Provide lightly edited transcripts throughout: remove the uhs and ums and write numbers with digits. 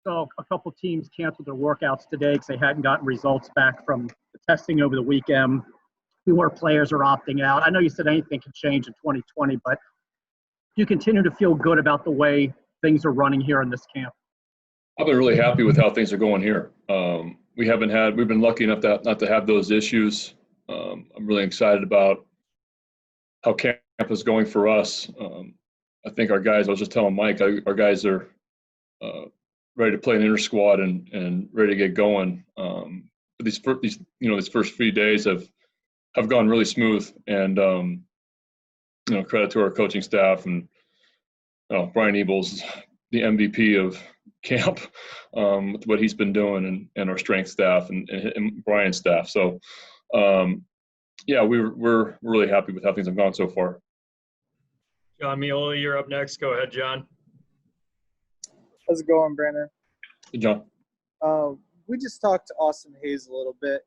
So a couple teams canceled their workouts today because they hadn't gotten results back from the testing over the weekend. Fewer players are opting out. I know you said anything can change in 2020, but do you continue to feel good about the way things are running here in this camp? I've been really happy with how things are going here. We've been lucky enough not to have those issues. I'm really excited about how camp is going for us. I think our guys, I was just telling Mike, our guys are ready to play an inter squad and ready to get going. But these first few days have gone really smooth, and credit to our coaching staff and Brian Ebels, the MVP of camp, with what he's been doing, and our strength staff and Brian's staff. So, we're really happy with how things have gone so far. John Miola, you're up next. Go ahead, John. How's it going, Brandon? Hey, John. We just talked to Austin Hayes a little bit,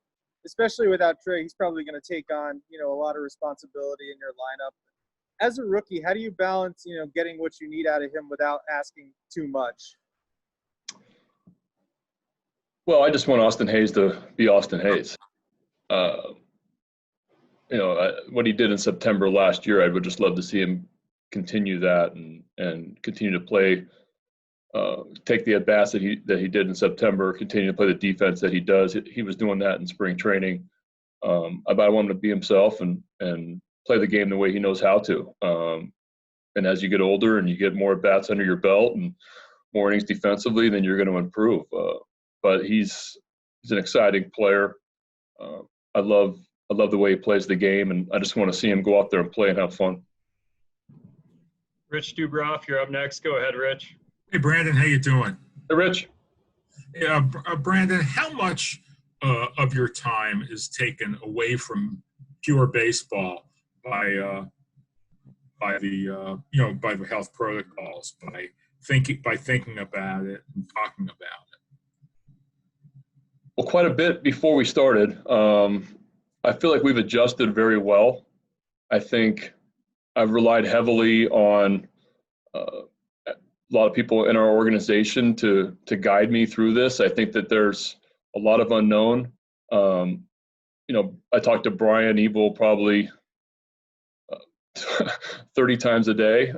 especially without Trey. He's probably going to take on, a lot of responsibility in your lineup. As a rookie, how do you balance, getting what you need out of him without asking too much? Well, I just want Austin Hayes to be Austin Hayes. What he did in September last year, I would just love to see him continue that and continue to play, take the at-bats that he did in September, continue to play the defense that he does. He was doing that in spring training. I want him to be himself and play the game the way he knows how to. And as you get older and you get more at-bats under your belt and more innings defensively, then you're going to improve. But he's an exciting player. I love the way he plays the game, and I just want to see him go out there and play and have fun. Rich Dubroff, you're up next. Go ahead, Rich. Hey, Brandon, how you doing? Hey, Rich. Yeah, Brandon, how much of your time is taken away from pure baseball by the health protocols, by thinking about it and talking about it? Well, quite a bit before we started. I feel like we've adjusted very well. I think I've relied heavily on a lot of people in our organization to guide me through this. I think that there's a lot of unknown. I talk to Brian Ebel probably 30 times a day,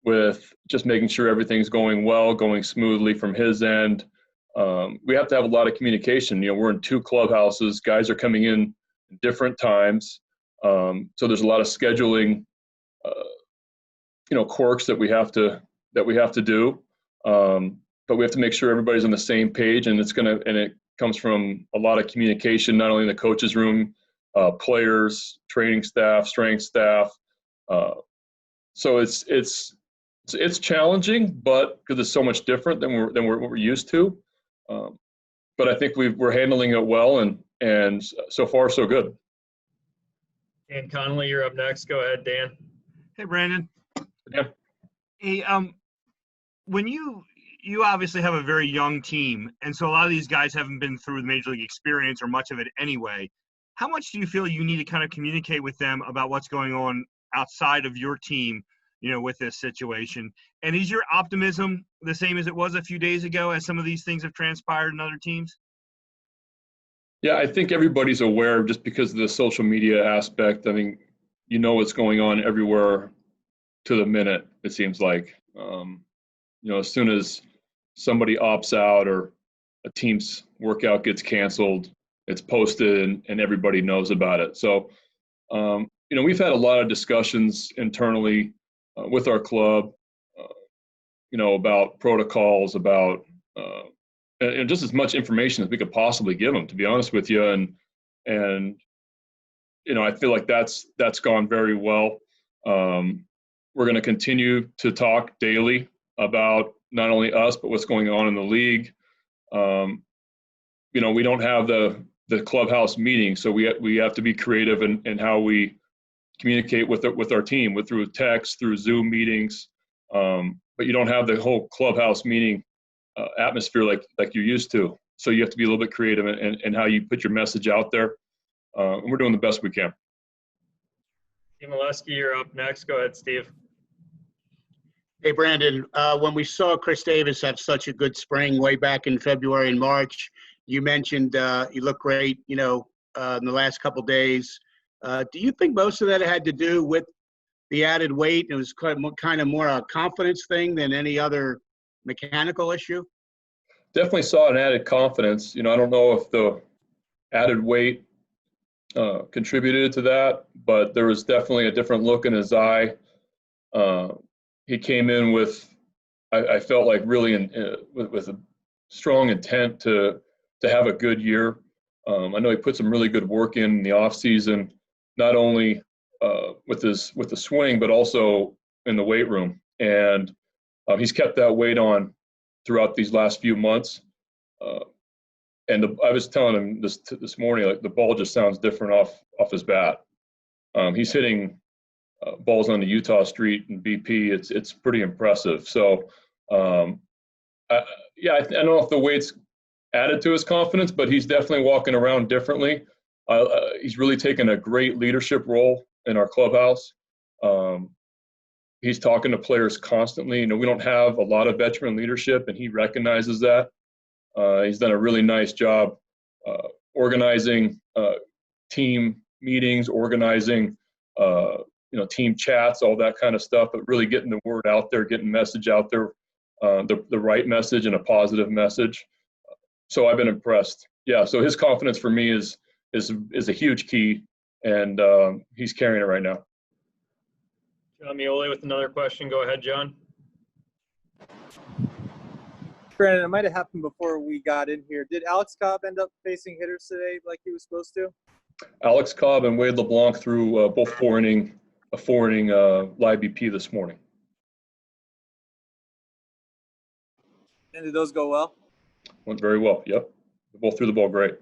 with just making sure everything's going well, going smoothly from his end. We have to have a lot of communication. We're in 2 clubhouses. Guys are coming in different times. So there's a lot of scheduling, quirks that we have to do. But we have to make sure everybody's on the same page, and it comes from a lot of communication, not only in the coach's room, players, training staff, strength staff. So it's challenging, but because it's so much different than what we're used to. But I think we're handling it well, and so far so good. Dan Connolly, you're up next. Go ahead, Dan. Hey, Brandon. Yeah. Hey, when you obviously have a very young team, and so a lot of these guys haven't been through the major league experience or much of it anyway. How much do you feel you need to kind of communicate with them about what's going on outside of your team, with this situation? And is your optimism the same as it was a few days ago as some of these things have transpired in other teams? Yeah, I think everybody's aware just because of the social media aspect. I mean, what's going on everywhere to the minute, it seems like. As soon as somebody opts out or a team's workout gets canceled, it's posted and everybody knows about it. So, we've had a lot of discussions internally with our club, about protocols, about and just as much information as we could possibly give them, to be honest with you. And I feel like that's gone very well. We're going to continue to talk daily about not only us, but what's going on in the league. We don't have the clubhouse meeting, so we have to be creative in how we communicate with our team, through text, through Zoom meetings. But you don't have the whole clubhouse meeting atmosphere like you're used to. So you have to be a little bit creative in how you put your message out there. And we're doing the best we can. Steve Molesky, you're up next. Go ahead, Steve. Hey, Brandon, when we saw Chris Davis have such a good spring way back in February and March, you mentioned he looked great, in the last couple days. Do you think most of that had to do with the added weight? It was kind of more a confidence thing than any other mechanical issue? Definitely saw an added confidence. I don't know if the added weight contributed to that, but there was definitely a different look in his eye. He came in with, I felt like really with a strong intent to have a good year. I know he put some really good work in the off season, not only with the swing, but also in the weight room. And he's kept that weight on throughout these last few months. I was telling him this morning, like the ball just sounds different off his bat. He's hitting balls on the Utah Street and BP. It's pretty impressive. So, I don't know if the weight's added to his confidence, but he's definitely walking around differently. He's really taken a great leadership role in our clubhouse. He's talking to players constantly. We don't have a lot of veteran leadership, and he recognizes that. He's done a really nice job organizing team meetings, organizing team chats, all that kind of stuff, but really getting the word out there, getting message out there, the right message and a positive message. So I've been impressed. Yeah. So his confidence for me is a huge key, and he's carrying it right now. John Mioli with another question. Go ahead, John. Brandon, it might have happened before we got in here. Did Alex Cobb end up facing hitters today like he was supposed to? Alex Cobb and Wade LeBlanc threw both a four-inning live BP this morning. And did those go well? Went very well. Yep. They both threw the ball great.